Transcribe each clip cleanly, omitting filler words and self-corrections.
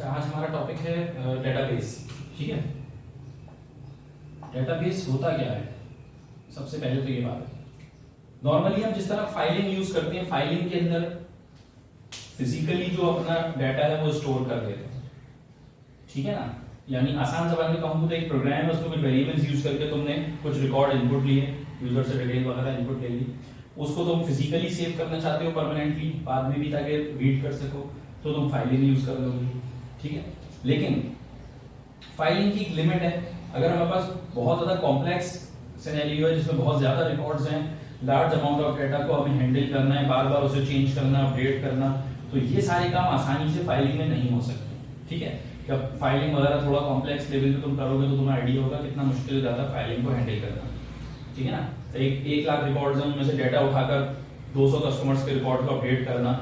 आज हमारा टॉपिक है डेटाबेस। ठीक है, डेटाबेस होता क्या है? सबसे पहले तो ये बात है, नॉर्मली हम जिस तरह फाइलिंग यूज करते हैं, फाइलिंग के अंदर फिजिकली जो अपना डाटा है वो स्टोर कर देते हैं। ठीक है ना, यानी आसान जबान में कहूँ तो एक प्रोग्राम है, उसमें कुछ वेरिएबल्स यूज करके तुमने कुछ रिकॉर्ड इनपुट लिए, यूजर से डिटेल वगैरह इनपुट ले ली, उसको तुम फिजिकली सेव करना चाहते हो परमानेंटली बाद में भी ताकि रीड कर सको, तो तुम फाइलिंग यूज कर लोगे। ठीक है, लेकिन फाइलिंग की एक लिमिट है। अगर हमारे पास बहुत ज्यादा कॉम्प्लेक्स सिनेरियो है जिसमें बहुत ज्यादा रिकॉर्ड्स हैं, लार्ज अमाउंट ऑफ डाटा को हमें हैंडल करना है, बार बार उसे चेंज करना, अपडेट करना, तो ये सारे काम आसानी से फाइलिंग में नहीं हो सकते। ठीक है, जब फाइलिंग वगैरह थोड़ा कॉम्प्लेक्स लेवल पे तुम करोगे तो तुम्हें आइडिया होगा कितना मुश्किल हो जाता है फाइलिंग को हैंडल करना। ठीक है ना, तो एक लाख रिकॉर्ड्स हैं, उनमें से डाटा उठाकर 200 कस्टमर्स के रिकॉर्ड को अपडेट करना,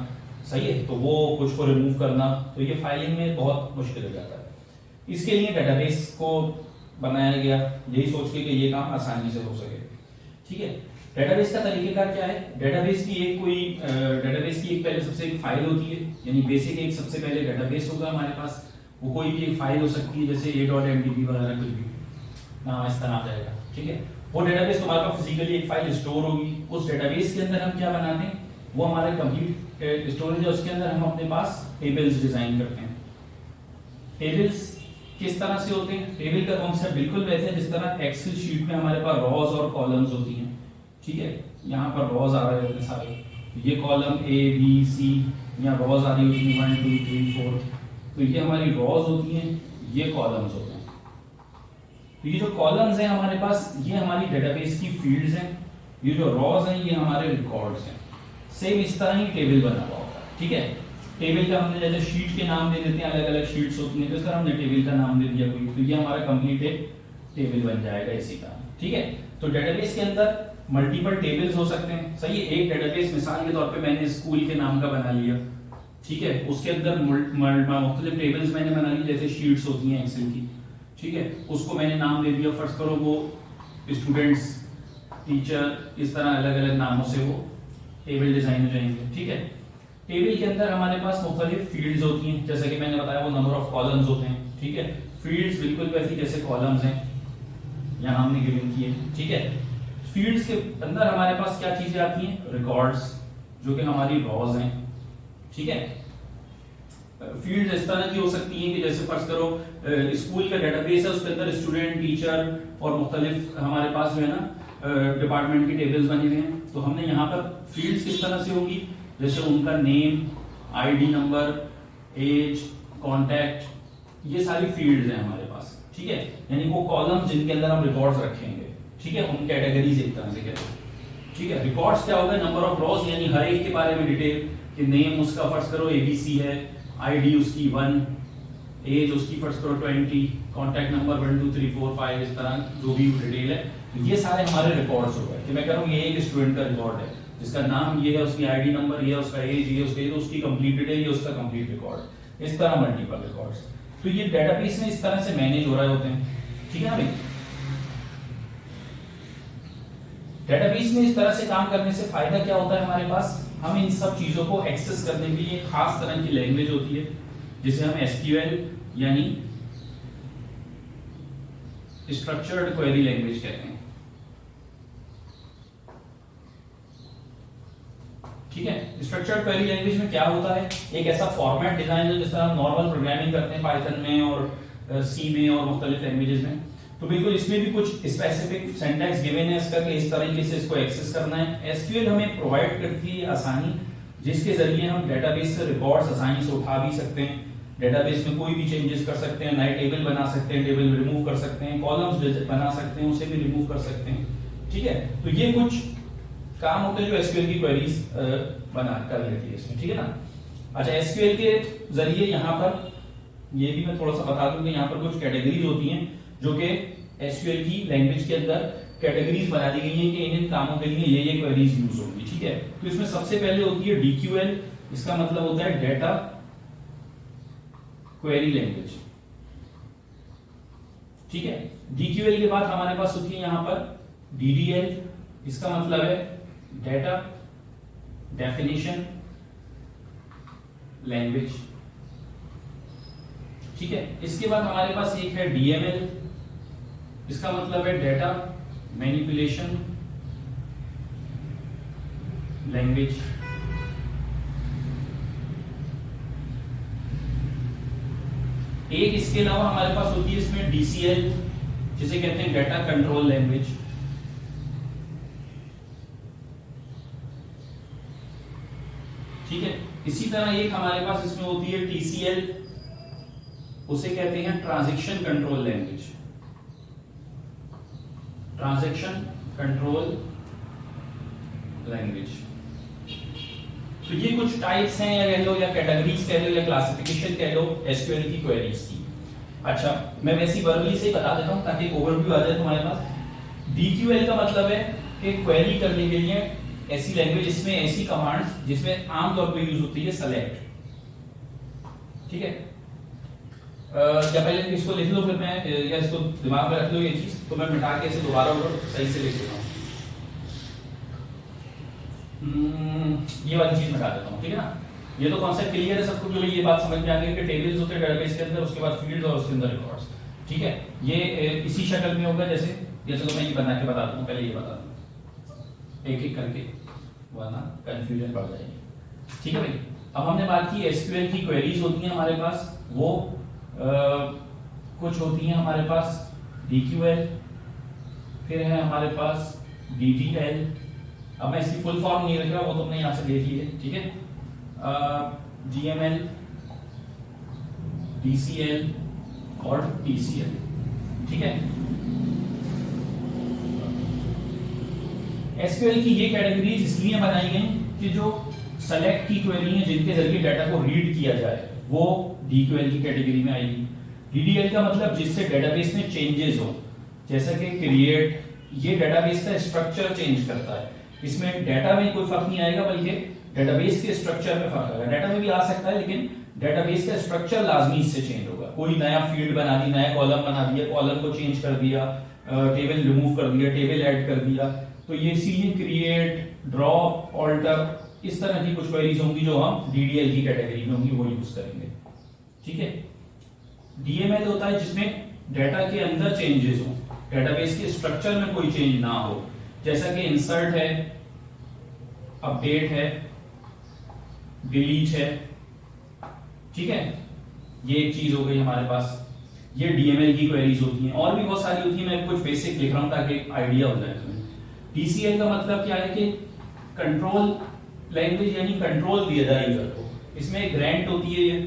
सही है, तो वो कुछ को रिमूव करना, तो ये फाइलिंग में बहुत मुश्किल हो जाता है। इसके लिए डेटाबेस को बनाया गया, यही सोच के कि ये काम आसानी से हो सके। ठीक है, डेटाबेस का तरीकेकार क्या है? डेटाबेस की एक पहले सबसे एक फाइल होती है, यानी बेसिक एक सबसे पहले डेटाबेस होगा हमारे पास, वो कोई भी एक फाइल हो सकती है, जैसे a.mdb वगैरह कुछ भी नाम इस तरह आ जाएगा। ठीक है, वो डेटाबेस तुम्हारे पास फिजिकली एक फाइल स्टोर होगी। उस डेटाबेस के अंदर हम क्या बनाते हैं, वो हमारे कंप्लीट स्टोरेज है, उसके अंदर हम अपने पास टेबल्स डिजाइन करते हैं। टेबल्स किस तरह से होते हैं? टेबल का कॉन्सेप्ट बिल्कुल वैसे है जिस तरह एक्सेल शीट में हमारे पास रॉज और कॉलम्स होती हैं। ठीक है, यहाँ पर रॉज आ रहे होते हैं सारे, ये कॉलम ए बी सी, यहाँ रॉज आ रही होती है 1 2 3 4, तो ये हमारी रॉज होती हैं, ये कॉलम्स होते हैं। तो ये जो कॉलम्स हैं हमारे पास, ये हमारी डेटाबेस की फील्ड्स हैं, ये जो रॉज हैं ये हमारे रिकॉर्ड्स हैं। सेम इस तरह ही टेबल बना हुआ होगा। ठीक है, टेबल का हमने जैसे शीट के नाम दे देते हैं, अलग अलग शीट्स होती हैं, तो इस तरह हमने टेबल का नाम दे दिया कोई, तो ये हमारा कंप्लीट एक टेबल बन जाएगा इसी का। ठीक है, तो डेटाबेस के अंदर मल्टीपल टेबल्स हो सकते हैं। सही है, एक डेटाबेस मिसाल के तौर पे मैंने स्कूल के नाम का बना लिया। ठीक है, उसके अंदर मुख्तलिफ टेबल्स मैंने बना ली, जैसे शीट्स होती हैं एक्सेल की। ठीक है, उसको मैंने नाम दे दिया, फर्स्ट करो वो स्टूडेंट्स, टीचर, इस तरह अलग अलग नामों से वो टेबल डिजाइन हो जाएंगे। ठीक है, टेबल के अंदर हमारे पास मुख्तलिफ फील्ड्स होती हैं, जैसे कि मैंने बताया वो नंबर ऑफ कॉलम्स होते हैं। ठीक है, फील्ड्स बिल्कुल वैसी जैसे कॉलम्स हैं, यहाँ हमने गिवन की है। ठीक है, फील्ड्स के अंदर हमारे पास क्या चीजें आती हैं? रिकॉर्ड्स, जो कि हमारी रॉज हैं। ठीक है, फील्ड्स इस तरह की हो सकती हैं कि जैसे फर्स्ट करो स्कूल का डेटाबेस है, उसके अंदर स्टूडेंट, टीचर और मुख्तलिफ हमारे पास जो है ना डिपार्टमेंट की टेबल्स बने हुए हैं। तो हमने यहाँ पर फील्ड्स किस तरह से होंगी, जैसे उनका name, ID number, age, contact, ये सारी फील्ड्स हैं हमारे पास। ठीक है, यानी वो कॉलम्स जिनके अंदर हम रिकॉर्ड्स रखेंगे। ठीक है, उन कैटेगरीज एक तरह से कहते हैं। ठीक है, रिकॉर्ड्स क्या होगा? नंबर ऑफ रॉज, यानी हर एक के बारे में डिटेल, कि नेम उसका फर्स्ट करो एबीसी है, आईडी उसकी 1, एज उसकी फर्स्ट करो 20, कांटेक्ट नंबर 1 2 3 4 5, इस तरह जो भी डिटेल है, ये सारे हमारे रिकॉर्ड्स हो गए। कि मैं कह रहा हूँ ये एक स्टूडेंट का रिकॉर्ड है जिसका नाम ये है, उसकी आईडी नंबर ये है, उसका एज ये, उसका उसकी कंप्लीटेड है, ये उसका कंप्लीट रिकॉर्ड, इस तरह मल्टीपल रिकॉर्ड्स। तो ये डेटाबेस में इस तरह से मैनेज हो रहे होते हैं। ठीक है ना भाई, डेटाबेस में इस तरह से काम करने से फायदा क्या होता है हमारे पास? हम इन सब चीजों को एक्सेस करने के लिए खास तरह की लैंग्वेज होती है जिसे हम एसक्यूएल यानी स्ट्रक्चर्ड क्वेरी लैंग्वेज कहते हैं। ठीक है, स्ट्रक्चर्ड क्वेरी लैंग्वेज में क्या होता है? एक ऐसा फॉर्मेट डिजाइन है जिस तरह हम नॉर्मल प्रोग्रामिंग करते हैं पाइथन में और सी में और मुख्तलिफ लैंग्वेजेस में, तो बिल्कुल इसमें भी कुछ स्पेसिफिक सिंटैक्स गिवन है इसका कि इस तरीके से इसको एक्सेस करना है। एसक्यूएल हमें प्रोवाइड करती है आसानी, जिसके जरिए हम डेटाबेस से रिकॉर्ड्स आसानी से उठा भी सकते हैं, डेटाबेस में कोई भी चेंजेस कर सकते हैं, नए टेबल बना सकते हैं, टेबल रिमूव कर सकते हैं, कॉलम्स बना सकते हैं, उसे भी रिमूव कर सकते हैं। ठीक है, तो ये कुछ काम होते हैं जो एसक्यूएल की क्वेरीज बना कर लेती है इसमें। ठीक है ना, अच्छा, एसक्यूएल के जरिए यहाँ पर ये भी मैं थोड़ा सा बता दूं कि यहाँ पर कुछ कैटेगरीज होती हैं जो कि एसक्यूएल की लैंग्वेज के अंदर कैटेगरीज बना दी गई हैं कि इन कामों के लिए ये क्वेरीज यूज होंगी। ठीक है, तो इसमें सबसे पहले होती है डीक्यूएल, इसका मतलब होता है डेटा क्वेरी लैंग्वेज। ठीक है, डीक्यूएल के बाद हमारे पास होती है यहाँ पर डीडीएल, इसका मतलब है डेटा डेफिनेशन लैंग्वेज। ठीक है। इसके बाद हमारे पास एक है डीएमएल, इसका मतलब है डेटा मैनिपुलेशन लैंग्वेज। एक इसके अलावा हमारे पास होती है इसमें डीसीएल, जिसे कहते हैं डेटा कंट्रोल लैंग्वेज। ठीक है। इसी तरह एक हमारे पास इसमें होती है टीसीएल, उसे कहते हैं transaction control language. Transaction control language. तो ये कुछ टाइप्स हैं, या कह लो, या कैटेगरीज कह लो, या क्लासिफिकेशन कह लो एसक्यूएल की क्वेरीज की। अच्छा, मैं वैसी वर्बली से बता देता हूं ताकि एक ओवरव्यू आ जाए तुम्हारे पास। डीक्यूएल का मतलब है कि क्वेरी करने के लिए ऐसी लैंग्वेज जिसमें ऐसी कमांड्स जिसमें आमतौर पर यूज होती है सेलेक्ट। ठीक है। या पहले इसको लिख लो, फिर मैं, या इसको दिमाग में रख लो ये चीज, तो मैं मिटा के इसे दोबारा सही से लिख देता हूँ। ये वाली चीज मिटा देता हूँ, ठीक है ना। ये तो कॉन्सेप्ट क्लियर है सबको, जो ये बात समझ में आ गई कि टेबल्स होते हैं डेटाबेस के अंदर, उसके बाद फील्ड्स और उसके अंदर रिकॉर्ड्स। ठीक है। ये इसी शक्ल में होगा जैसे, या चलो मैं ये बना के बता दूं, पहले ये बता दूं एक एक करके, वरना कंफ्यूजन बढ़ जाएगी। ठीक है भाई। अब हमने बात की एसक्यूएल की क्वेरीज होती हैं हमारे पास, वो कुछ होती हैं हमारे पास डीक्यूएल, फिर है हमारे पास डीटीएल। अब मैं इसकी फुल फॉर्म नहीं रख रहा, वो तुमने यहां से देख ली है। ठीक है। जीएमएल, डीसीएल और टीसीएल। ठीक है। एसक्यूएल की ये कैटेगरीज इसलिए बनाई गई कि जो सेलेक्ट की क्वेरी है जिनके जरिए डाटा को रीड किया जाए, वो डीक्यूएल की कैटेगरी में आएगी। डीडीएल का मतलब जिससे डेटाबेस में चेंजेस हो, जैसा कि क्रिएट, ये डेटाबेस का स्ट्रक्चर चेंज करता है। इसमें डाटा में कोई फर्क नहीं आएगा, बल्कि डेटाबेस के स्ट्रक्चर में फर्क आएगा। डाटा में भी आ सकता है, लेकिन डेटाबेस का स्ट्रक्चर लाजमी इससे चेंज होगा। कोई नया फील्ड बना दी, नया कॉलम बना दिया, कॉलम को चेंज कर दिया, टेबल रिमूव कर दिया, टेबल ऐड कर दिया, तो ये इसीलिए क्रिएट, ड्रॉप, ऑल्टर, इस तरह की कुछ क्वेरीज होंगी जो हम डीडीएल की कैटेगरी में होंगी, वो यूज करेंगे। ठीक है। डीएमएल होता है जिसमें डाटा के अंदर चेंजेस हो, डेटाबेस के स्ट्रक्चर में कोई चेंज ना हो, जैसा कि इंसर्ट है, अपडेट है, डिलीट है। ठीक है। ये एक चीज हो गई हमारे पास। ये डीएमएल की क्वेरीज होती हैं, और भी बहुत सारी होती हैं, मैं कुछ बेसिक लिख रहा हूं ताकि आइडिया हो जाए तुम्हें। टीसीएल का मतलब क्या है कि कंट्रोल लैंग्वेज, यानी कंट्रोल दिया जाए यूजर को। इसमें एक ग्रांट होती है,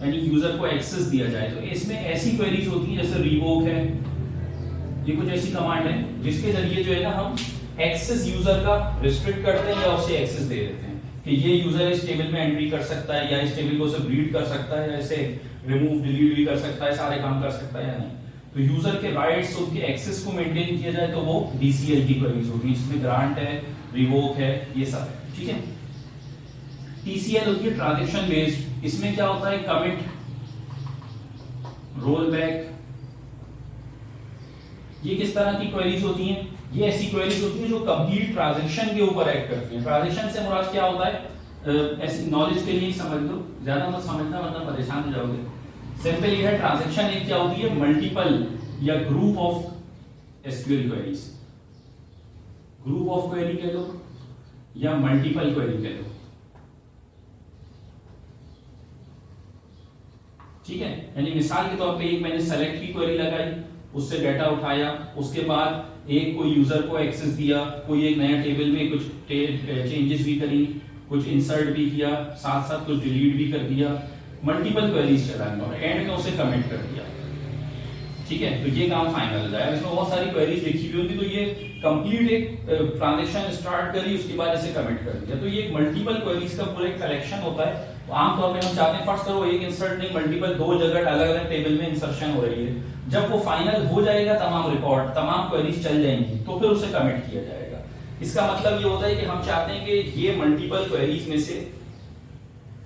यानी यूजर को एक्सेस दिया जाए। तो इसमें ऐसी क्वेरीज होती हैं जैसे रिवोक है, ये कुछ ऐसी कमांड है जिसके जरिए जो है ना हम एक्सेस यूजर का रिस्ट्रिक्ट करते हैं या उसे एक्सेस दे देते हैं कि ये यूजर इस टेबल में एंट्री कर सकता है, या इस टेबल को सिर्फ रीड कर सकता है, या इसे रिमूव डिलीट भी कर सकता है, सारे काम कर सकता है या नहीं। तो यूजर के राइट्स, उनके एक्सेस को मेंटेन किया जाए, तो वो डीसीएल की क्वेरीज होती है। इसमें ग्रांट है, रिवोक है, ये सब है। ठीक है। टीसीएल होती है ट्रांजैक्शन बेस्ड। इसमें क्या होता है, कमिट, रोल बैक, ये किस तरह की क्वेरीज होती हैं? ये ऐसी क्वेरीज होती हैं जो कंप्लीट ट्रांजैक्शन के ऊपर एक्ट करती हैं। ट्रांजैक्शन से मुराद क्या होता है, ऐसी नॉलेज के लिए समझ लो, ज्यादा मत समझना वरना परेशान हो जाओगे। सिंपल ये है, ट्रांजैक्शन एक क्या होती है, मल्टीपल या group of SQL queries. Group of query कह लो या मल्टीपल क्वेरी कह लो। ठीक है। यानी मिसाल के तौर पे एक मैंने सेलेक्ट की क्वेरी लगाई, उससे डाटा उठाया, उसके बाद एक कोई यूजर को एक्सेस दिया, कोई एक नया टेबल में कुछ चेंजेस भी करी, कुछ इंसर्ट भी किया, साथ साथ कुछ डिलीट भी कर दिया, मल्टीपल क्वेरीज चलाएंगे और एंड में उसे कमेंट कर दिया। ठीक है। तो ये काम फाइनल हो जाएगा। इसमें बहुत सारी क्वेरीज लिखी हुई होती, तो ये कंप्लीट एक ट्रांजैक्शन स्टार्ट करी, उसके बाद इसे कमेंट कर दिया। तो ये एक मल्टीपल क्वेरीज का पूरा एक कलेक्शन होता है। तो आमतौर पे हम चाहते हैं फर्स्ट करो एक इंसर्ट नहीं, मल्टीपल, दो जगह अलग अलग टेबल में इंसर्शन हो रही है। जब वो फाइनल हो जाएगा, तमाम रिकॉर्ड, तमाम क्वेरीज चल जाएंगी, तो फिर उसे कमेंट किया जाएगा। इसका मतलब ये होता है कि हम चाहते हैं कि ये मल्टीपल क्वेरीज में से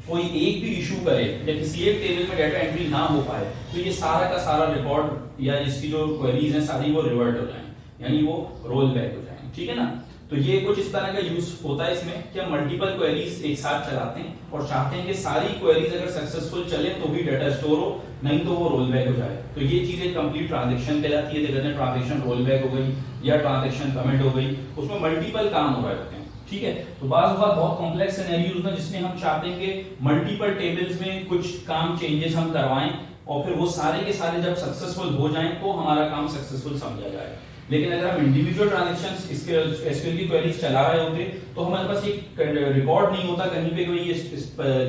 कोई एक भी इशू करे या किसी एक टेबल में डाटा एंट्री ना हो पाए, तो ये सारा का सारा रिकॉर्ड या इसकी जो क्वेरीज हैं सारी वो रिवर्ट हो जाएं, यानी वो रोल बैक हो जाएं। ठीक है ना। तो ये कुछ इस तरह का यूज होता है इसमें कि हम मल्टीपल क्वेरीज एक साथ चलाते हैं और चाहते हैं कि सारी क्वेरीज अगर सक्सेसफुल चले तो भी डाटा स्टोर हो, नहीं तो वो रोल बैक हो जाए। तो ये चीज एक कंप्लीट ट्रांजैक्शन कहलाती है। जैसे ट्रांजैक्शन रोल बैक हो गई या ट्रांजैक्शन कमिट हो गई, उसमें मल्टीपल काम हो रहे होते हैं, ठीक है। तो बात बहुत कॉम्प्लेक्स सिनेरियोज में जिसमें हम चाहते हैं कि मल्टीपल टेबल्स में कुछ काम चेंजेस हम करवाएं और फिर वो सारे के सारे जब सक्सेसफुल हो जाएं तो हमारा काम सक्सेसफुल समझा जाए। लेकिन अगर हम इंडिविजुअल ट्रांजैक्शंस इसके एसक्यूएल की क्वेरीज चला रहे होते तो हमारे पास एक रिकॉर्ड नहीं होता कहीं पे, कोई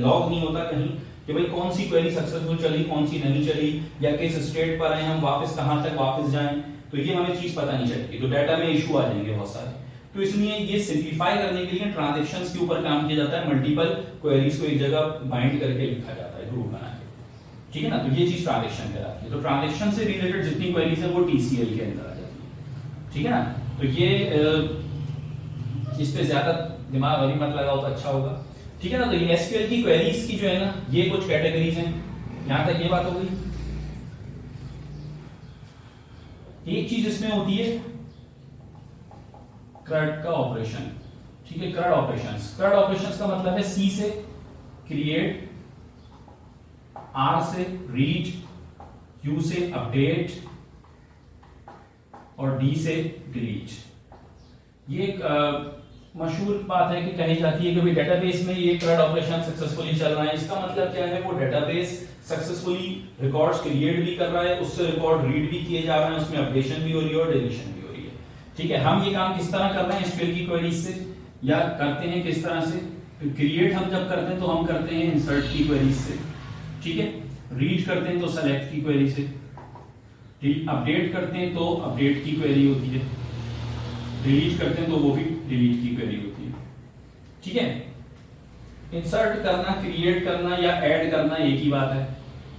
लॉग नहीं होता कहीं कि भाई कौन सी क्वेरी सक्सेसफुल चली कौन सी नहीं चली या किस स्टेट पर आए हम वापस कहां तक वापस जाएं, तो ये हमें चीज पता नहीं चलती, तो डाटा में इशू आ जाएंगे बहुत सारे। तो इसलिए ये सिंप्लीफाई करने के लिए ट्रांजैक्शंस के ऊपर काम किया जाता है, मल्टीपल क्वेरीज को एक जगह बाइंड करके लिखा जाता है ग्रुप बना के, ठीक है ना। तो ये चीज ट्रांजैक्शन कहलाती है। तो ट्रांजैक्शन से रिलेटेड जितनी क्वेरीज है वो टीसीएल के अंदर आ जाती है, ठीक है ना। तो ये इस पे ज्यादा दिमाग अभी मत लगाओ तो अच्छा होगा, ठीक है ना। तो ये एसक्यूएल की क्वेरीज की जो है ना ये कुछ कैटेगरीज हैं, यहां तक ये बात हो गई। एक चीज इसमें होती है CRUD का ऑपरेशन, ठीक है। CRUD ऑपरेशंस, CRUD ऑपरेशंस का मतलब है C से क्रिएट, R से रीड, Q से अपडेट और D से डिलीट। ये एक मशहूर बात है कि कही जाती है कि भाई डेटाबेस में ये CRUD ऑपरेशन सक्सेसफुली चल रहा है। इसका मतलब क्या है, वो डेटाबेस सक्सेसफुली रिकॉर्ड्स क्रिएट भी कर रहा है, उससे रिकॉर्ड रीड भी किए जा रहे हैं, उसमें अपडेशन भी हो रही है और डिलीशन भी हो रही है, ठीक है। हम ये काम किस तरह कर रहे हैं एसक्यूएल की क्वेरीज से, या करते हैं किस तरह से। क्रिएट हम जब करते हैं तो हम करते हैं इंसर्ट की क्वेरीज से, ठीक है। रीड करते हैं तो सेलेक्ट की क्वेरी से, अपडेट करते हैं तो अपडेट की क्वेरी होती है, डिलीट करते हैं तो वो भी डिलीट की क्वेरी होती है, ठीक है। इंसर्ट करना, क्रिएट करना या ऐड करना एक ही बात है,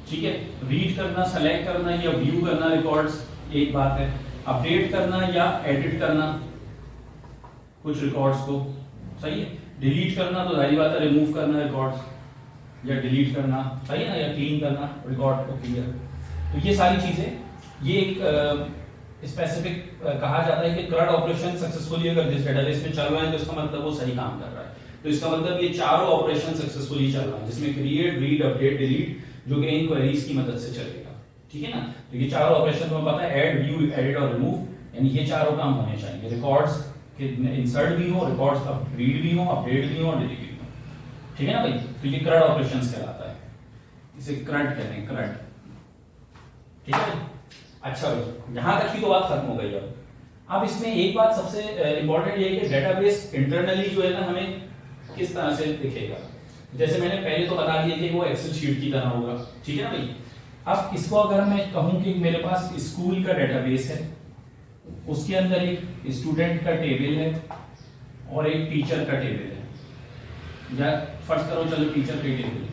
ठीक है। रीड करना, सेलेक्ट करना या व्यू करना रिकॉर्ड्स एक बात है। अपडेट करना या एडिट करना कुछ रिकॉर्ड्स को, सही है। डिलीट करना तो जाहिर बात है रिमूव करना रिकॉर्ड्स या डिलीट करना, सही है ना, या क्लीन करना रिकॉर्ड को क्लियर। तो ये सारी चीजें, ये एक स्पेसिफिक कहा जाता है कि CRUD ऑपरेशन सक्सेसफुली अगर जिस डेटाबेस में चल रहा है तो इसका मतलब वो सही काम कर रहा है। तो इसका मतलब ये चारों ऑपरेशन सक्सेसफुली चल रहा है, जिसमें क्रिएट, रीड, अपडेट, डिलीट, जो कि इन क्वेरीज की मदद से चलेगा, ठीक है ना। तो ये चारों ऑपरेशन तुम्हें पता है, ऐड, व्यू, एडिट और रिमूव, यानी ये चारों काम होने चाहिए। रिकॉर्ड्स के इंसर्ट भी हो, रिकॉर्ड्स रीड भी हो, अपडेट भी हो और डिलीट भी हो, ठीक है ना भाई। तो ये CRUD ऑपरेशंस कहलाता है, इसे CRUD कहते हैं, CRUD, ठीक है। अच्छा भाई, यहां तक की तो बात खत्म हो गई। अब इसमें एक बात सबसे इंपॉर्टेंट ये है कि डेटाबेस इंटरनली जो है ना हमें किस तरह से दिखेगा। जैसे मैंने पहले तो बता दिया कि वो एक्सेल शीट की तरह होगा, ठीक है ना भाई। अब इसको अगर मैं कहूं कि मेरे पास स्कूल का डेटाबेस है, उसके अंदर एक स्टूडेंट का टेबल है और एक टीचर का टेबल है, या फर्ज करो चलो टीचर का टेबल है,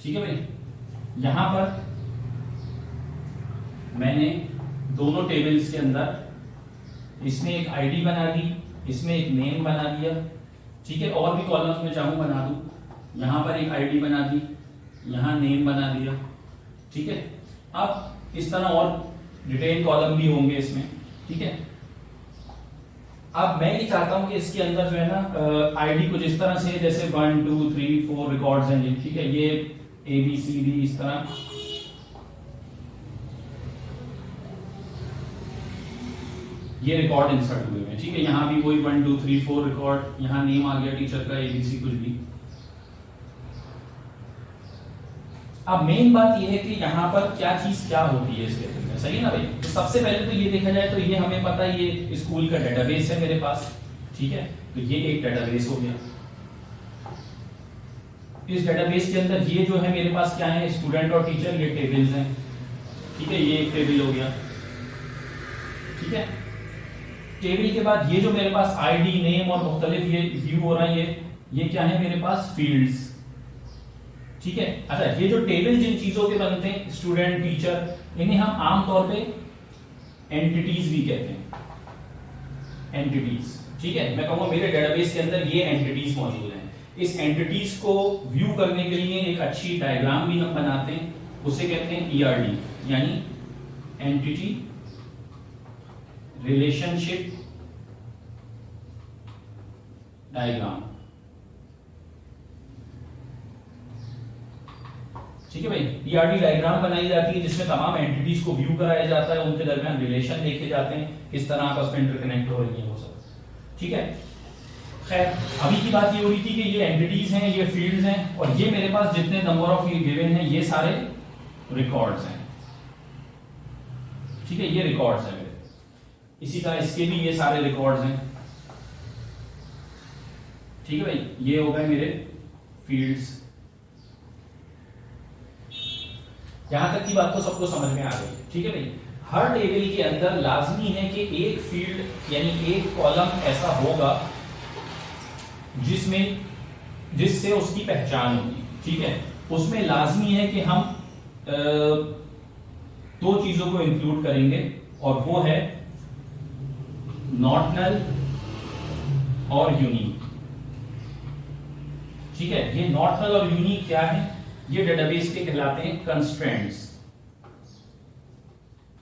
ठीक है भाई। यहां पर मैंने दोनों टेबल्स के अंदर इसमें एक आईडी बना दी, इसमें एक नेम बना दिया, ठीक है। और भी कॉलम्स में चाहूं बना दूं, यहां पर एक आईडी बना दी, यहां नेम बना दिया, ठीक है। अब इस तरह और डिटेल कॉलम भी होंगे इसमें, ठीक है। अब मैं ये चाहता हूं कि इसके अंदर जो है ना आईडी कुछ इस तरह से, जैसे 1 2 3 4 रिकॉर्ड्स हैं ये, ठीक है। ये ABCD इस तरह, ये रिकॉर्ड इंसर्ट हुए हैं, ठीक है। यहां भी वही 1 2 3 4 रिकॉर्ड, यहां नेम आ गया टीचर का, ABC कुछ भी। अब मेन बात यह है कि यहां पर क्या चीज क्या होती है इसके अंदर, सही है ना भाई। तो सबसे पहले तो ये देखा जाए तो ये हमें पता है ये स्कूल का डेटाबेस है मेरे पास, ठीक है। तो ये एक डेटाबेस हो गया। इस डेटाबेस के अंदर ये जो है मेरे पास क्या है, स्टूडेंट और टीचर, ये टेबल्स हैं, ठीक है। ये एक टेबल हो गया, ठीक है। टेबल के बाद ये जो मेरे पास आईडी, नेम और मुख्तलिफ ये व्यू हो रहा है, ये क्या है मेरे पास, फील्ड्स, ठीक है। अच्छा, ये जो टेबल जिन चीजों के बनते हैं, स्टूडेंट, टीचर, इन्हें हम आमतौर पे एंटिटीज भी कहते हैं, एंटिटीज, ठीक है। मैं कहूंगा मेरे डेटाबेस के अंदर ये एंटिटीज मौजूद हैं। इस एंटिटीज को व्यू करने के लिए एक अच्छी डायग्राम भी हम बनाते हैं, उसे कहते हैं ERD, यानी एंटिटी रिलेशनशिप डायग्राम। ठीक है भाई, पीआरडी डायग्राम बनाई जाती है जिसमें तमाम एंटिटीज को व्यू कराया जाता है, उनके दरमियान रिलेशन देखे जाते हैं, किस तरह आपस में इंटरकनेक्ट हो रही है वो सब। ठीक है, खैर अभी की बात ये हो रही थी कि ये एंटिटीज हैं, ये फील्ड्स हैं, और ये मेरे पास जितने नंबर ऑफ ये गिवन हैं ये सारे रिकॉर्ड्स हैं। ठीक है, ये रिकॉर्ड्स हैं मेरे, इसी तरह इसके भी ये सारे रिकॉर्ड्स हैं। ठीक है भाई, ये हो गए मेरे फील्ड्स। यहां तक की बात तो सबको समझ में आ गई। ठीक है भाई, हर टेबल के अंदर लाजमी है कि एक फील्ड यानी एक कॉलम ऐसा होगा जिससे उसकी पहचान होगी। ठीक है, उसमें लाजमी है कि हम दो चीजों को इंक्लूड करेंगे, और वो है नॉट नल और यूनिक। ठीक है, ये नॉट नल और यूनिक क्या है? ये डेटाबेस के कहलाते हैं कंस्ट्रेंट्स।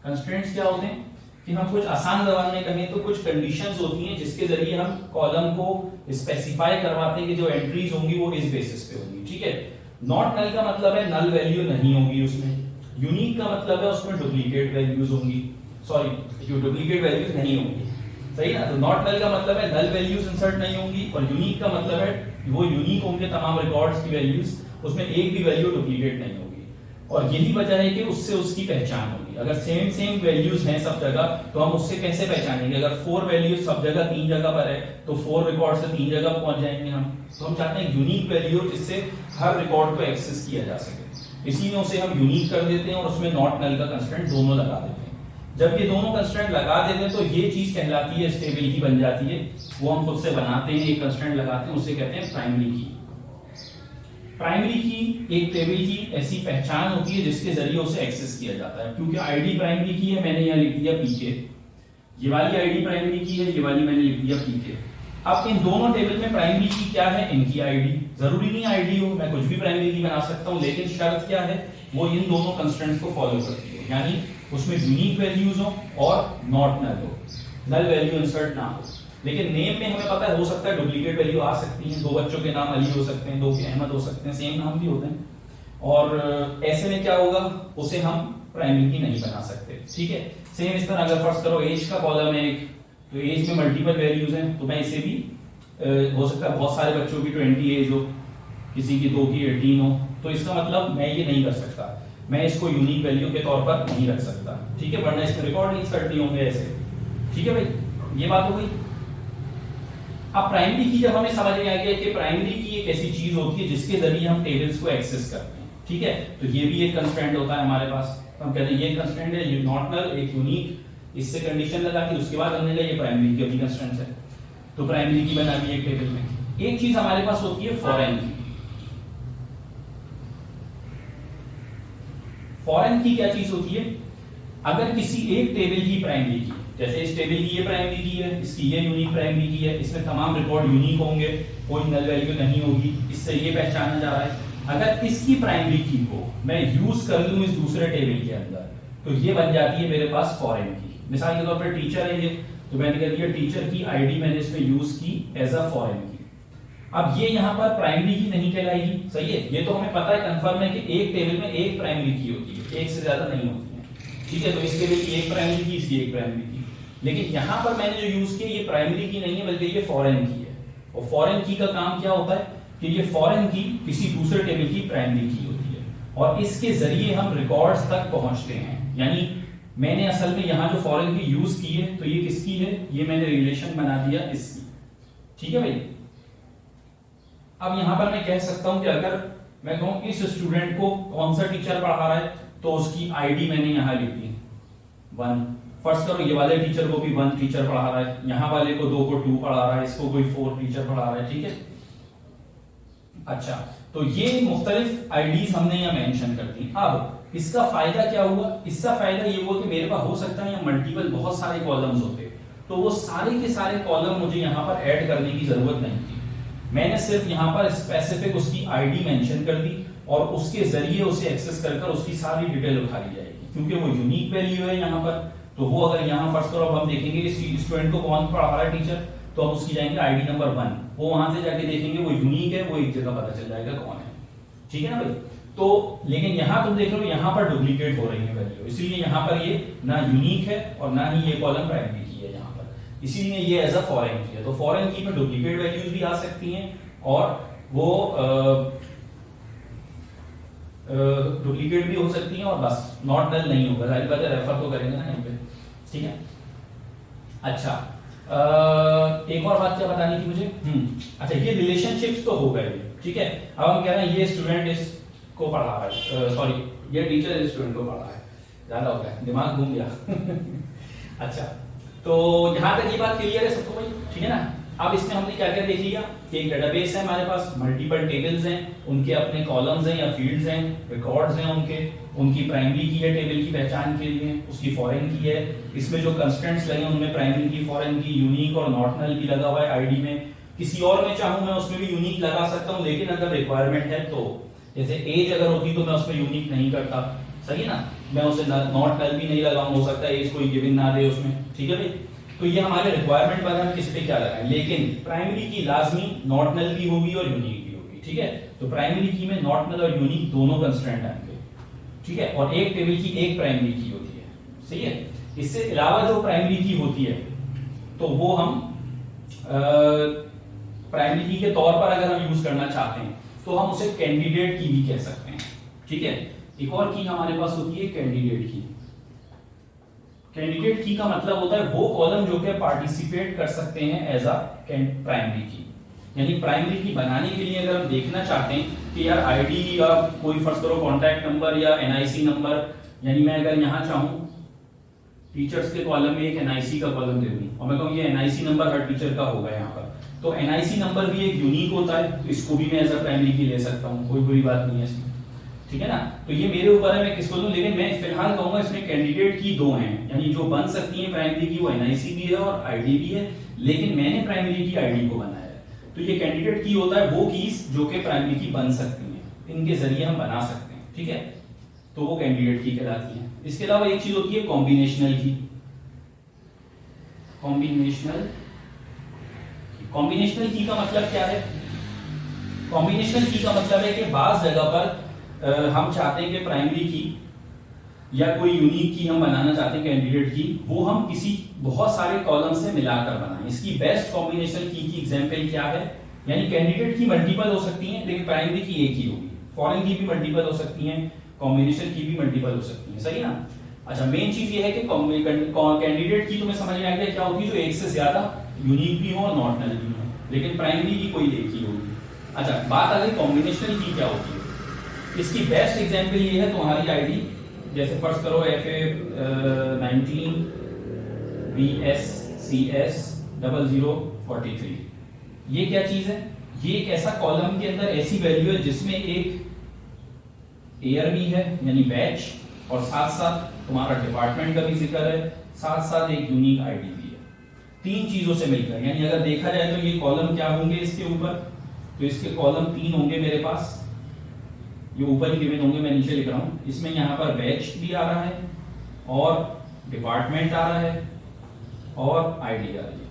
कंस्ट्रेंट्स क्या होते हैं कि हम कुछ आसान जबान में कहें तो कुछ कंडीशंस होती हैं जिसके जरिए हम कॉलम को स्पेसिफाई करवाते हैं कि जो एंट्रीज होंगी वो इस बेसिस पे होंगी। ठीक है, नॉट नल का मतलब है नल वैल्यू नहीं होगी उसमें, यूनिक का मतलब है उसमें डुप्लीकेट वैल्यूज होंगी, सॉरी जो डुप्लीकेट वैल्यूज नहीं होंगी। सही ना? तो नॉट नल का मतलब है नल वैल्यूज इंसर्ट नहीं होंगी, और यूनिक का मतलब है वो यूनिक होंगे तमाम रिकॉर्ड्स की वैल्यूज, उसमें एक भी वैल्यू डुप्लीकेट नहीं होगी। और यही वजह है कि उससे उसकी पहचान होगी। अगर सेम वैल्यूज हैं सब जगह तो हम उससे कैसे पहचानेंगे? अगर 4 वैल्यूज सब जगह 3 जगह पर है तो 4 रिकॉर्ड से 3 जगह पहुंच जाएंगे हम। तो हम चाहते हैं यूनिक वैल्यू जिससे हर रिकॉर्ड को एक्सेस किया जा सके, इसी में उसे हम यूनिक कर देते हैं और उसमें नॉट नल का कंस्ट्रेंट दोनों लगा देते हैं। जब ये दोनों कंस्ट्रेंट लगा देते हैं तो ये चीज कहलाती है स्टेबल की बन जाती है, वो हम खुद से बनाते हैं, एक कंस्ट्रेंट लगाते हैं, उसे कहते हैं प्राइमरी की। प्राइमरी की एक टेबल की ऐसी पहचान होती है जिसके जरिए उसे एक्सेस किया जाता है। क्योंकि आईडी प्राइमरी की है, मैंने यहां लिख दिया पीके, ये वाली आईडी प्राइमरी की है, ये वाली मैंने लिख दिया पीके। अब इन दोनों टेबल में प्राइमरी की क्या है? इनकी आईडी। जरूरी नहीं आईडी हो, मैं कुछ भी प्राइमरी की बना सकता हूं, लेकिन शर्त क्या है? वो इन दोनों कंस्ट्रेंट्स को फॉलो करती है, यानी उसमें यूनिक वैल्यूज हो और नॉट नल हो, नल वैल्यू इंसर्ट ना हो। लेकिन नेम में हमें पता है हो सकता है डुप्लीकेट वैल्यू आ सकती है, 2 बच्चों के नाम अली हो सकते हैं, 2 के अहमद हो सकते हैं, सेम नाम भी होते हैं, और ऐसे में क्या होगा? उसे हम प्राइमरी की नहीं बना सकते। ठीक है, सेम इस तरह अगर फर्स्ट करो एज का कॉलम है एक, तो एज में मल्टीपल वैल्यूज हैं, तो मैं इसे भी हो सकता है बहुत सारे बच्चों की 20 एज हो, किसी की 2 की 18 हो, तो इसका मतलब मैं ये नहीं कर सकता, मैं इसको यूनिक वैल्यू के तौर पर नहीं रख सकता। ठीक है, वरना इसमें रिकॉर्ड इंसर्ट नहीं होंगे ऐसे। ठीक है भाई, ये बात हो गई। अब प्राइमरी की जब हमें समझ में आ गया कि प्राइमरी की एक ऐसी चीज होती है जिसके जरिए हम टेबल्स को एक्सेस करते हैं। ठीक है, तो ये भी एक कंस्ट्रेंट होता है हमारे पास, तो हम कहते हैं ये कंस्ट्रेंट है, ये नॉट नल, एक यूनिक, इससे कंडीशन लगा के उसके बाद हमने कहा ये प्राइमरी की अपनी कंस्ट्रेंट्स है, तो प्राइमरी की बना दी एक टेबल में। एक चीज हमारे पास होती है फॉरेन की। फॉरेन की क्या चीज होती है? अगर किसी एक टेबल की प्राइमरी की, जैसे इस टेबल की ये प्राइमरी की है, इसकी ये यूनिक प्राइमरी की है, इसमें तमाम रिकॉर्ड यूनिक होंगे, कोई नल वैल्यू नहीं होगी, इससे ये पहचाना जा रहा है। अगर इसकी प्राइमरी की को मैं यूज कर लूं इस दूसरे टेबल के अंदर, तो ये बन जाती है मेरे पास फॉरेन की। मिसाल के तौर पर टीचर है ये, तो मैंने कह दिया टीचर की आईडी मैंने इसमें यूज की एज अ फॉरेन की। अब ये यहां पर प्राइमरी की नहीं कहलाएगी, सही है, ये तो हमें पता है, कंफर्म है कि एक टेबल में एक प्राइमरी की होती है, एक से ज्यादा नहीं होती है। ठीक है, तो इसके लिए एक प्राइमरी की, इसकी एक प्राइमरी की। लेकिन यहां पर मैंने जो यूज किया ये प्राइमरी की नहीं है, बल्कि ये फॉरेन की है। और फॉरेन की का काम क्या होता है कि ये फॉरेन की किसी दूसरे टेबल की प्राइमरी की होती है, और इसके जरिए हम रिकॉर्ड्स तक पहुंचते हैं। यानी मैंने असल में यहां जो फॉरेन की यूज की है, तो ये किसकी है? ये मैंने रिलेशन बना दिया इसकी। ठीक है भाई, अब यहां पर मैं कह सकता हूं कि अगर मैं कहूं इस स्टूडेंट को कौन सा टीचर पढ़ा रहा है, तो उसकी आईडी मैंने यहां लिख दी 1। फर्स्ट करो ये वाले टीचर को भी 1 टीचर पढ़ा रहा है, यहां वाले को 2 को 2 पढ़ा रहा है, इसको कोई 4 टीचर पढ़ा रहा है। ठीक है, अच्छा, तो ये मुख्तलिफ आईडीज हमने यहां मेंशन कर दी। अब इसका फायदा क्या हुआ? इसका फायदा ये हुआ कि मेरे पास हो सकता है यहाँ मल्टीपल बहुत सारे कॉलम्स होते, तो वो सारे के सारे कॉलम मुझे यहाँ पर ऐड करने की जरूरत नहीं थी। मैंने सिर्फ यहाँ पर स्पेसिफिक उसकी आईडी मेंशन कर दी, और उसके जरिए उसे एक्सेस कर उसकी सारी डिटेल उठा ली जाएगी, क्योंकि वो यूनिक वैल्यू है यहाँ पर, तो वो अगर यहाँ फर्स्ट करो अब हम देखेंगे इस स्टूडेंट को कौन पढ़ा रहा है टीचर, तो हम उसकी जाएंगे आईडी नंबर 1, वो वहां से जाके देखेंगे वो यूनिक है, वो एक जगह पता चल जाएगा कौन है। ठीक है ना भाई। तो लेकिन यहाँ तुम देख रहे हो यहाँ पर डुप्लीकेट हो रही है वैल्यू, इसीलिए यहाँ पर ये ना यूनिक है और ना ही ये कॉलम प्राइमरी की है यहाँ पर, इसीलिए ये एज अ फॉरेन की है। तो फॉरेन की में डुप्लीकेट वैल्यूज भी आ सकती हैं और वो डुप्लीकेट भी हो सकती हैं और बस नॉट नल नहीं होगा, जाहिर बात है रेफर तो करेंगे ना यहाँ पे। ठीक है। अच्छा एक और बात क्या बतानी थी मुझे, अच्छा ये रिलेशनशिप्स तो हो गए। ठीक है। अब हम कह रहे हैं ये स्टूडेंट इसको पढ़ा रहा है, सॉरी ये टीचर इस स्टूडेंट को पढ़ा रहा है, ज्यादा हो गया दिमाग घूम गया अच्छा तो यहां तक ये बात क्लियर है सबको भाई। ठीक है ना। अब इसमें हमने क्या क्या देख लिया कि एक डेटाबेस है हमारे पास, मल्टीपल टेबल्स हैं, उनके अपने कॉलम्स हैं या फील्ड्स हैं, रिकॉर्ड्स हैं उनकी प्राइमरी की है टेबल की पहचान के लिए, उसकी फॉरेन की है, इसमें जो कंस्ट्रेंट्स लगे उनमें प्राइमरी की, फॉरेन की, यूनिक और नॉट नल की लगा हुआ है आईडी में। किसी और में चाहूं मैं उसमें भी यूनिक लगा सकता हूं, लेकिन अगर रिक्वायरमेंट है तो जैसे एज अगर होती तो मैं उसमें यूनिक नहीं करता, सही है ना, मैं उसे नॉट नल भी नहीं लगाऊं, हो सकता है एज कोई गिवन ना दे उसमें। ठीक है भाई। तो ये हमारे रिक्वायरमेंट पर हम किस पे क्या लगाएं, लेकिन प्राइमरी की लाजमी नॉट नल भी होगी और यूनिक भी होगी। ठीक है। तो प्राइमरी की में नॉट नल और यूनिक दोनों कंस्ट्रेंट आएंगे। ठीक है। और एक टेबल की एक प्राइमरी की होती है, सही है। इससे अलावा जो प्राइमरी की होती है तो वो हम प्राइमरी की के तौर पर अगर हम यूज करना चाहते हैं तो हम उसे कैंडिडेट की भी कह सकते हैं। ठीक है। एक और की हमारे पास होती है कैंडिडेट की। कैंडिडेट की का मतलब होता है वो कॉलम जो कि पार्टिसिपेट कर सकते हैं एज अ प्राइमरी की, यानी प्राइमरी की बनाने के लिए अगर हम देखना चाहते हैं कि यार आईडी या कोई फर्स्ट करो कॉन्टैक्ट नंबर या एनआईसी नंबर, यानी मैं अगर यहां चाहूं टीचर्स के कॉलम में एक एनआईसी का कॉलम दे दूं और मैं कहूं ये एनआईसी नंबर हर टीचर का होगा यहाँ पर, तो एनआईसी नंबर भी एक यूनिक होता है, तो इसको भी मैं एज अ प्राइमरी की ले सकता हूँ, कोई बुरी बात नहीं है इसमें। ठीक है ना। तो ये मेरे ऊपर है मैं किसको लूं, लेकिन मैं फिलहाल कहूंगा इसमें कैंडिडेट की दो हैं, यानी जो बन सकती है प्राइमरी की वो एनआईसी भी है और आईडी भी है, लेकिन मैंने प्राइमरी की आईडी को बनाया है। तो ये कैंडिडेट की होता है वो कीज जो कि प्राइमरी की बन सकती है, इनके जरिए हम बना सकते हैं। ठीक है। तो वो कैंडिडेट की कहलाती है। इसके अलावा एक चीज होती है कॉम्बिनेशनल की। कॉम्बिनेशनल की का मतलब क्या है, कॉम्बिनेशनल की का मतलब है कि बाज जगह पर हम चाहते हैं कि प्राइमरी की या कोई यूनिक की हम बनाना चाहते हैं कैंडिडेट की, वो हम किसी बहुत सारे कॉलम से मिलाकर बनाएं। इसकी बेस्ट कॉम्बिनेशनल की एग्जांपल क्या है, यानी कैंडिडेट की मल्टीपल हो सकती हैं लेकिन प्राइमरी की एक ही होगी, फॉरेन की भी मल्टीपल हो सकती हैं, कॉम्बिनेशन की भी मल्टीपल हो सकती हैं, सही ना। अच्छा मेन चीज ये है कि कैंडिडेट की तुम्हें समझ में आ गया क्या होगी, जो एक से ज्यादा यूनिक भी हो और नॉट नल भी हो, लेकिन प्राइमरी की कोई एक ही होगी। अच्छा बात आ गई कॉम्बिनेशनल की क्या होती है। इसकी बेस्ट एग्जांपल ये है तुम्हारी आईडी, जैसे फर्स्ट करो FA19 BSCS 0043, ये क्या चीज है, ये एक ऐसा कॉलम के अंदर ऐसी वैल्यू है जिसमें एक ईयर भी है यानी बैच, और साथ साथ तुम्हारा डिपार्टमेंट का भी जिक्र है, साथ साथ एक यूनिक आईडी भी है, तीन चीजों से मिलकर। यानी अगर देखा जाए तो ये कॉलम क्या होंगे इसके ऊपर, तो इसके कॉलम तीन होंगे मेरे पास, ये ऊपर ही गिवन होंगे, मैं नीचे लिख रहा हूं। इसमें यहाँ पर बैच भी आ रहा है और डिपार्टमेंट आ रहा है और आईडी आ रही है,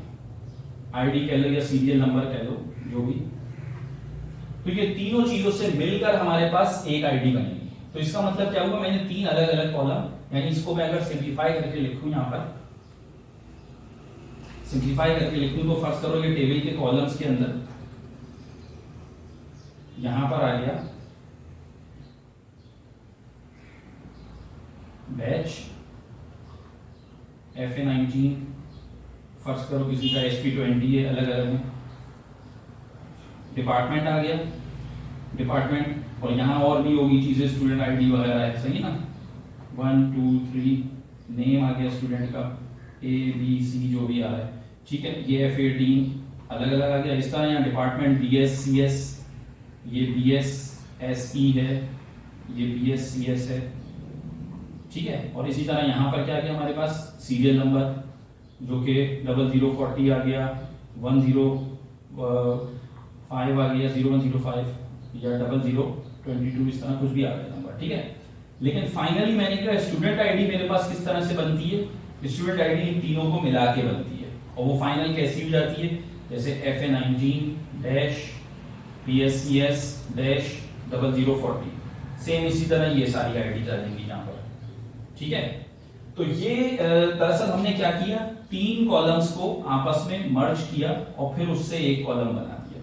आईडी कह लो या सीरियल नंबर कह लो जो भी। तो ये तीनों चीजों से मिलकर हमारे पास एक आईडी बनेगी। तो इसका मतलब क्या हुआ, मैंने तीन अलग अलग कॉलम, यानी इसको मैं अगर सिंप्लीफाई करके लिखूं, यहाँ पर सिंप्लीफाई करके लिखूं तो फर्स्ट करो ये टेबल के कॉलम्स के अंदर यहां पर आ गया बैच FA19, फर्स्ट करो किसी का SP20 है, अलग अलग है, डिपार्टमेंट आ गया डिपार्टमेंट, और यहाँ और भी होगी चीजें, स्टूडेंट आईडी वगैरह है, सही ना, 1 2 3, नेम आ गया स्टूडेंट का ABC जो भी आ रहा है, ठीक है। ये FA18 अलग अलग आ गया। इस तरह यहाँ डिपार्टमेंट BSCS, ये BSSE है, ये BSCS है, ठीक है। और इसी तरह यहाँ पर क्या आ गया हमारे पास सीरियल नंबर जो कि 0040 आ गया, 105 आ गया, 0105 या 0022, इस तरह कुछ भी आ गया नंबर, ठीक है। लेकिन फाइनली मैंने कहा स्टूडेंट आईडी मेरे पास किस तरह से बनती है, स्टूडेंट आईडी इन तीनों को मिला के बनती है और वो फाइनल कैसी हो जाती है, जैसे FA19 dash PSCS dash 0040, same इसी तरह ये सारी आईडी आ जाएंगी यहाँ पर, ठीक है। तो ये दरअसल हमने क्या किया, 3 कॉलम्स को आपस में मर्ज किया और फिर उससे एक कॉलम बना दिया,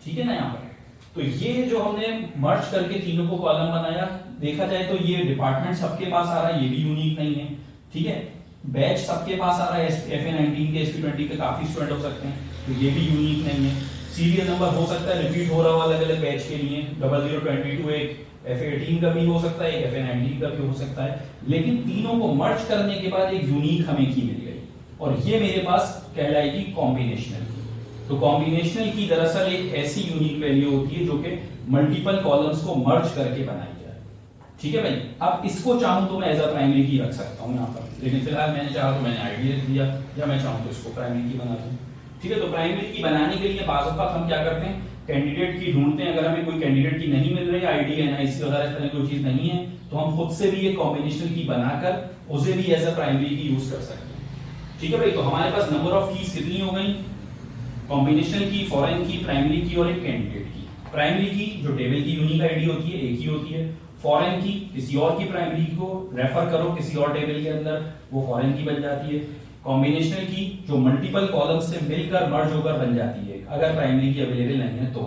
ठीक है ना। यहाँ पर तो ये जो हमने मर्ज करके तीनों को कॉलम बनाया, देखा जाए तो ये डिपार्टमेंट सबके पास आ रहा है, ये भी यूनिक नहीं है, ठीक है। बैच सबके पास आ रहा है, FA19 के SP20 के काफी स्टूडेंट हो सकते हैं, तो ये भी यूनिक नहीं है। सीरियल नंबर हो सकता है रिपीट हो रहा हो अलग अलग बैच के लिए, 0022 एक FA18 का भी हो सकता है, एक FA19 का भी हो सकता है, लेकिन तीनों को मर्ज करने के बाद एक यूनिक हमें की मिल गई और ये मेरे पास कहलाएगी कॉम्बिनेशनल की। तो कॉम्बिनेशनल की दरअसल एक ऐसी यूनिक वैल्यू होती है जो कि मल्टीपल कॉलम्स को मर्ज करके बनाई जाए, ठीक है भाई। अब इसको चाहूं तो मैं एज अ प्राइमरी की रख सकता हूं यहाँ पर, लेकिन फिलहाल मैंने चाहा तो मैंने आईडी रख दिया, या मैं चाहूं तो इसको प्राइमरी की बना दूं, ठीक है। तो प्राइमरी की बनाने के लिए बाज़ औक़ात हम क्या करते हैं, कैंडिडेट की ढूंढते हैं, अगर हमें कोई कैंडिडेट की नहीं मिल रही, आईडी NIC वगैरह इस तरह की कोई चीज नहीं है, तो हम खुद से भी एक कॉम्बिनेशनल की बनाकर उसे भी एज अ प्राइमरी की यूज कर सकते हैं, ठीक है भाई। तो हमारे पास नंबर ऑफ कीज कितनी हो गई, कॉम्बिनेशनल की, फॉरेन की, प्राइमरी की और एक कैंडिडेट की। प्राइमरी की जो टेबल की यूनिक आईडी होती है एक ही होती है, फॉरेन की किसी और की प्राइमरी को रेफर करो किसी और टेबल के अंदर, वो फॉरेन की बन जाती है। कॉम्बिनेशनल की जो मल्टीपल कॉलम से मिलकर मर्ज होकर बन जाती है, अगर प्राइमरी की अवेलेबल नहीं है तो।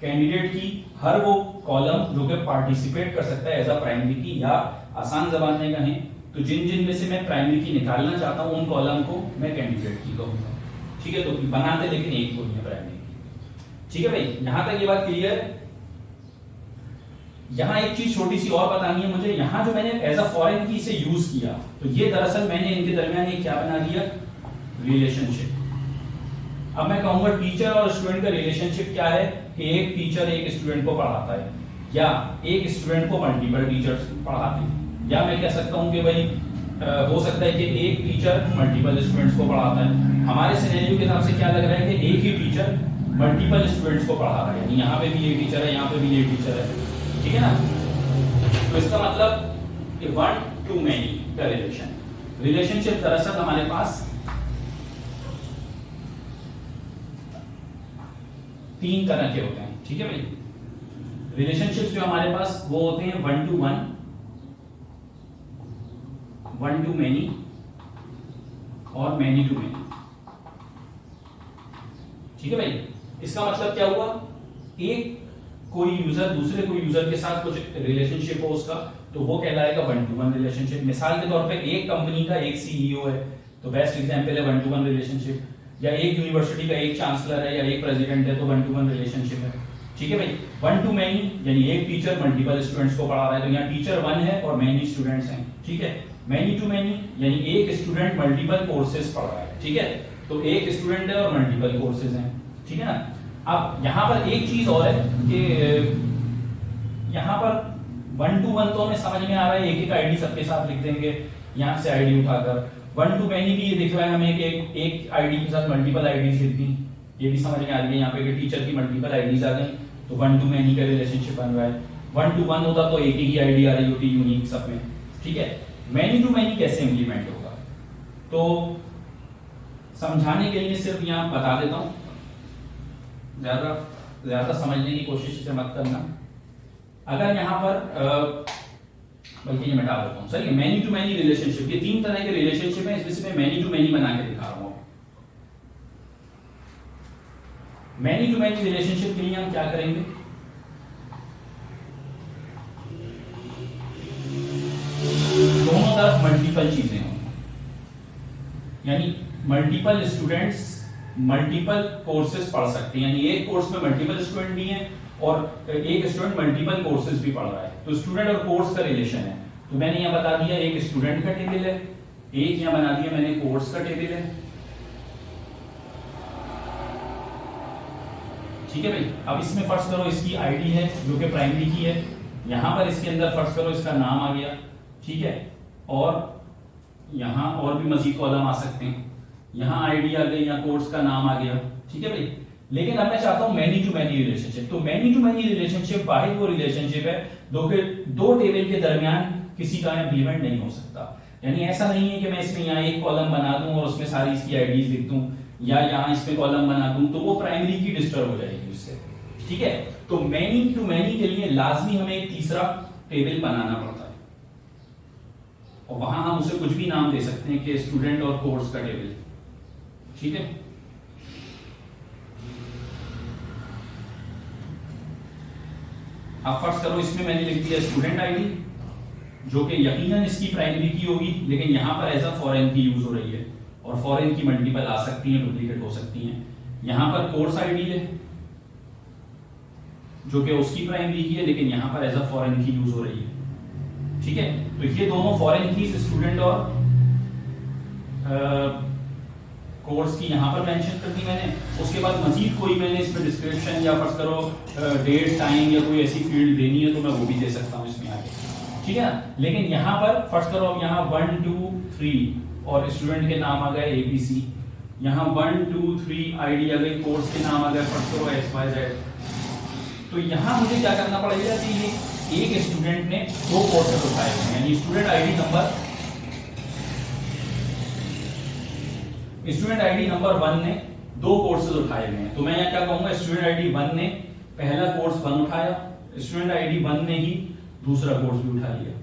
कैंडिडेट की हर वो कॉलम जो कि पार्टिसिपेट कर सकता है एज अ प्राइमरी की, या आसान जबान में कहें तो जिन जिन में से मैं प्राइमरी की निकालना चाहता हूं उन कॉलम को मैं कैंडिडेट की कहूंगा, ठीक है। तो बनाते लेकिन एक को ही है प्राइमरी की, ठीक है भाई। यहां तक ये बात क्लियर है। यहां एक चीज छोटी सी और बतानी है मुझे, यहां जो मैंने एज अ फॉरेन की से यूज किया, तो ये दरअसल मैंने इनके दरमियान एक क्या बना दिया, रिलेशनशिप। अब मैं कहूंगा टीचर और स्टूडेंट का रिलेशनशिप क्या है कि एक टीचर एक स्टूडेंट को पढ़ाता है, या एक स्टूडेंट को मल्टीपल टीचर्स पढ़ाते हैं, या मैं कह सकता हूं कि भाई हो सकता है कि एक टीचर मल्टीपल स्टूडेंट्स को पढ़ाता है। हमारे सिनेरियो के हिसाब से क्या लग रहा है कि एक ही टीचर मल्टीपल स्टूडेंट्स को पढ़ा रहा है, यानी यहाँ पे भी ये टीचर है, यहाँ पे भी ये टीचर है, ठीक है ना। तो इसका मतलब 1 to many का रिलेशनशिप दरअसल हमारे पास 3 तरह के होते हैं, ठीक है भाई। रिलेशनशिप्स जो हमारे पास वो होते हैं 1 to 1, 1 to many और many to many, ठीक है भाई। इसका मतलब क्या हुआ, एक कोई यूजर दूसरे कोई यूजर के साथ कुछ रिलेशनशिप हो उसका, तो वो कहलाएगा 1 to 1 रिलेशनशिप। मिसाल के तौर पे एक कंपनी का एक CEO है, तो बेस्ट एग्जांपल है 1 to 1 रिलेशनशिप, या एक यूनिवर्सिटी का एक चांसलर है या एक प्रेसिडेंट है, तो 1 to 1 रिलेशनशिप है, ठीक है भाई। 1 to many यानी एक टीचर मल्टीपल स्टूडेंट्स को पढ़ा रहा है, तो यहाँ टीचर 1 है और many स्टूडेंट्स हैं, ठीक है। many to many यानी एक स्टूडेंट मल्टीपल कोर्सेज पढ़ रहा है, ठीक है। तो एक स्टूडेंट है और मल्टीपल कोर्सेज हैं, ठीक है ना। अब यहाँ पर एक चीज और है कि यहाँ पर 1 to 1 तो हमें समझ में आ रहा है, एक एक आईडी सबके साथ लिख देंगे, यहाँ से आईडी उठाकर। 1 to many भी ये दिख रहा है हमें कि एक आईडी के साथ मल्टीपल आईडीज लिख दी, ये भी समझ में आ रही है यहाँ पे कि टीचर की मल्टीपल आईडीज आ गई, तो 1 to many का रिलेशनशिप बन रहा है। 1 to 1 होता तो एक ही आईडी आ रही होती यूनिक सब में, ठीक है। many to many कैसे इंप्लीमेंट होगा, तो समझाने के लिए सिर्फ यहाँ बता देता हूँ, ज्यादा समझने की कोशिश इसे मत करना। अगर यहाँ पर बल्कि ये मिटा देता हूँ, सही है। मैनी टू मैनी रिलेशनशिप, ये 3 तरह के रिलेशनशिप है, इसमें मैं मैनी टू मैनी बना के दिखा रहा हूँ। मैनी टू मैनी रिलेशनशिप के लिए हम क्या करेंगे, दोनों तरफ मल्टीपल चीजें होंगी, यानी मल्टीपल स्टूडेंट्स मल्टीपल कोर्सेज पढ़ सकते हैं, यानी एक कोर्स में मल्टीपल स्टूडेंट भी हैं और एक स्टूडेंट मल्टीपल कोर्सेज भी पढ़ रहा है, तो स्टूडेंट और कोर्स का रिलेशन है। तो मैंने यहां बता दिया एक स्टूडेंट का टेबल है, एक यहां बना दिया मैंने कोर्स का टेबल है, ठीक है भाई। अब इसमें फर्ज करो इसकी आईडी है जो कि प्राइमरी की है, यहां पर इसके अंदर फर्ज करो इसका नाम आ गया, ठीक है। और यहां और भी मजीद कॉलम आ सकते हैं, यहाँ आईडी आ गई, यहाँ कोर्स का नाम आ गया, ठीक है भाई। लेकिन अब मैं चाहता हूं मैनी टू मैनी रिलेशनशिप, तो मैनी टू मैनी रिलेशनशिप वाहिद वो रिलेशनशिप है दो टेबल के दरमियान किसी का इंप्लीमेंट नहीं हो सकता। यानी ऐसा नहीं है कि मैं इसमें यहाँ एक कॉलम बना दूं और उसमें सारी इसकी आईडीज लिख दूं, या यहाँ इसमें कॉलम बना दूं, तो वो प्राइमरी की डिस्टर्ब हो जाएगी उससे। ठीक है, तो मैनी टू मैनी के लिए लाजमी हमें एक तीसरा टेबल बनाना पड़ता है, और वहां हम उसे कुछ भी नाम दे सकते हैं कि स्टूडेंट और कोर्स का टेबल। ठीक है, अब फर्स्ट करो इसमें मैंने लिख दिया स्टूडेंट आईडी, जो कि यकीनन इसकी प्राइमरी की होगी, लेकिन यहां पर एज अ फॉरेन की यूज हो रही है, और फॉरेन की मल्टीपल आ सकती है, डुप्लीकेट हो सकती हैं। यहां पर कोर्स आईडी है जो कि उसकी प्राइमरी की है, लेकिन यहां पर एज अ फॉरेन की यूज हो रही है। ठीक है, तो ये दोनों फॉरेन कीज स्टूडेंट और कोर्स की यहां पर मेंशन कर दी मैंने। उसके बाद मजीद कोई मैंने इसमें डिस्क्रिप्शन या फर्स्ट करो डेट टाइम या कोई ऐसी फील्ड देनी है तो मैं वो भी दे सकता हूं इसमें आगे। ठीक है ना, लेकिन यहाँ पर फर्स्ट करो, अब यहाँ 1 2 3 और स्टूडेंट के नाम आ गए ABC, यहाँ 1 2 3 आईडी आ गई, कोर्स के नाम आ गए फर्स्ट करो XYZ। तो यहाँ मुझे क्या करना पड़ेगा कि ये एक स्टूडेंट ने 2 कोर्सेज उठाए हैं, यानी स्टूडेंट आईडी नंबर 1 ने 2 कोर्सेज उठाए हुए हैं। तो मैं यहाँ क्या कहूंगा, स्टूडेंट आईडी 1 ने पहला कोर्स 1 उठाया, स्टूडेंट आईडी 1 ने ही दूसरा कोर्स भी उठा लिया।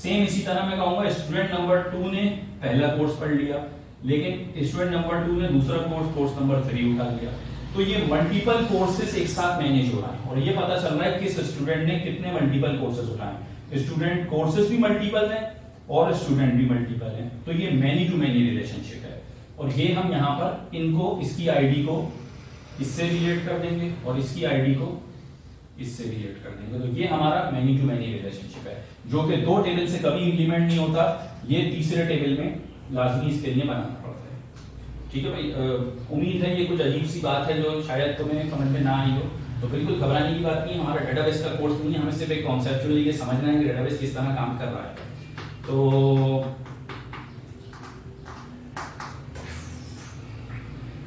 सेम इसी तरह मैं कहूंगा स्टूडेंट नंबर 2 ने पहला कोर्स पढ़ लिया, लेकिन स्टूडेंट नंबर 2 ने दूसरा कोर्स नंबर 3 उठा लिया। तो ये मल्टीपल कोर्सेज एक साथ मैनेज हो रहा है, और ये पता चल रहा है कि किस स्टूडेंट ने कितने मल्टीपल कोर्सेज उठाए। स्टूडेंट कोर्सेज भी मल्टीपल हैं और स्टूडेंट भी मल्टीपल हैं, तो ये मैनी टू मैनी रिलेशनशिप है। और ये हम यहाँ पर इनको, इसकी आईडी को इससे रिलेट कर देंगे और इसकी आईडी को इससे रिलेट कर देंगे। तो ये हमारा मैनी टू मैनी रिलेशनशिप है, जो कि 2 टेबल से कभी इंप्लीमेंट नहीं होता, ये तीसरे टेबल में लाजमी इसके लिए बनाना पड़ता है। ठीक है भाई, उम्मीद है ये कुछ अजीब सी बात है जो शायद तुम्हें समझ में ना आई हो, तो बिल्कुल घबराने की बात नहीं। हमारा डेटाबेस का कोर्स नहीं है, हमें सिर्फ एक कॉन्सेप्चुअली ये समझना है कि डेटाबेस किस तरह काम कर रहा है। तो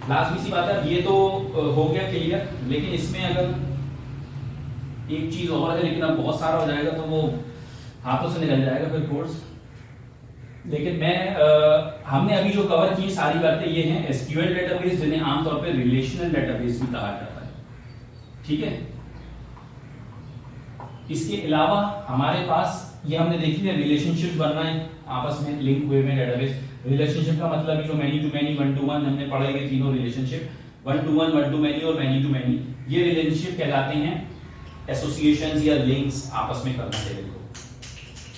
लाजमी सी बात है, ये तो हो गया क्लियर, लेकिन इसमें अगर एक चीज और है, लेकिन अब बहुत सारा हो जाएगा तो वो हाथों से निकल जाएगा फिर कोर्स। लेकिन मैं हमने अभी जो कवर की सारी बातें ये हैं एसक्यूएल डेटाबेस, जिन्हें आमतौर पे रिलेशनल डेटाबेस भी कहा जाता है। ठीक है, इसके अलावा हमारे पास ये हमने देखी है रिलेशनशिप बन रहे हैं आपस में लिंक हुए में डेटाबेस। रिलेशनशिप का मतलब जो मैनी टू मैनी, 1 to 1 हमने पढ़े ये तीनों रिलेशनशिप, 1 to 1, 1 to मैनी और मैनी टू मैनी, ये रिलेशनशिप कहलाते हैं एसोसिएशंस या लिंक्स आपस में करना टेबल को।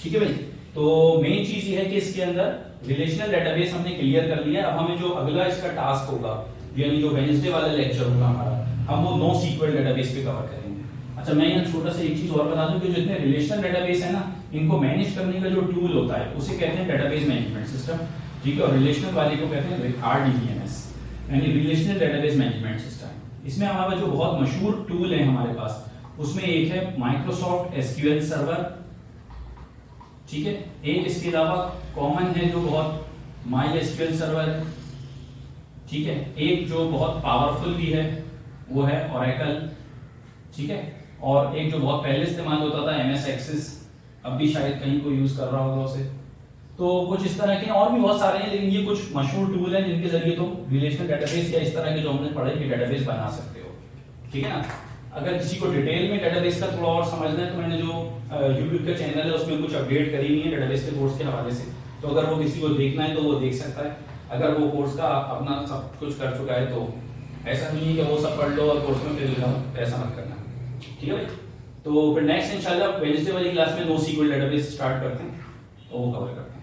ठीक है भाई, तो मेन चीज ये है कि इसके अंदर रिलेशनल डेटाबेस हमने क्लियर कर लिया। अब हमें जो अगला इसका टास्क होगा, यानी जो वेडनेसडे वाला लेक्चर होगा हमारा, हम वो नो सीक्वल डेटाबेस पे कवर करेंगे। अच्छा, मैं यहाँ छोटा सा एक चीज और बता दूं कि जो इतने रिलेशनल डेटाबेस है ना, इनको मैनेज करने का जो टूल होता है उसे कहते हैं डेटाबेस मैनेजमेंट सिस्टम। ठीक है, और रिलेशनल वाले को कहते हैं RDBMS, यानी रिलेशनल डेटाबेस मैनेजमेंट सिस्टम। इसमें हमारा जो बहुत मशहूर टूल है हमारे पास, उसमें एक है माइक्रोसॉफ्ट SQL सर्वर। ठीक है, एक इसके अलावा कॉमन है जो बहुत MySQL सर्वर है। ठीक है, एक जो बहुत पावरफुल भी है वो है Oracle। ठीक है, और एक जो बहुत पहले इस्तेमाल होता था MS Access, अब भी शायद कहीं कोई यूज कर रहा होगा उसे। तो कुछ इस तरह के और भी बहुत सारे हैं, लेकिन ये कुछ मशहूर टूल हैं जिनके जरिए तुम रिलेशनल डेटाबेस या इस तरह के जो हमने पढ़े कि डेटाबेस बना सकते हो। ठीक है ना, अगर किसी को डिटेल में डेटाबेस का थोड़ा और समझना है तो मैंने जो YouTube का चैनल है उसमें कुछ अपडेट करी हुई है डेटाबेस के कोर्स के हवाले से, तो अगर वो किसी को देखना है तो वो देख सकता है। अगर वो कोर्स का अपना सब कुछ कर चुका है तो ऐसा नहीं है कि वो सब पढ़ लो और कोर्स में फेल हो जाओ, ऐसा मत करना। ठीक है भाई, तो फिर नेक्स्ट इंशाल्लाह वेडनेसडे वाली क्लास में नो सीक्वल डेटाबेस स्टार्ट करते हैं, तो वो कवर करते हैं।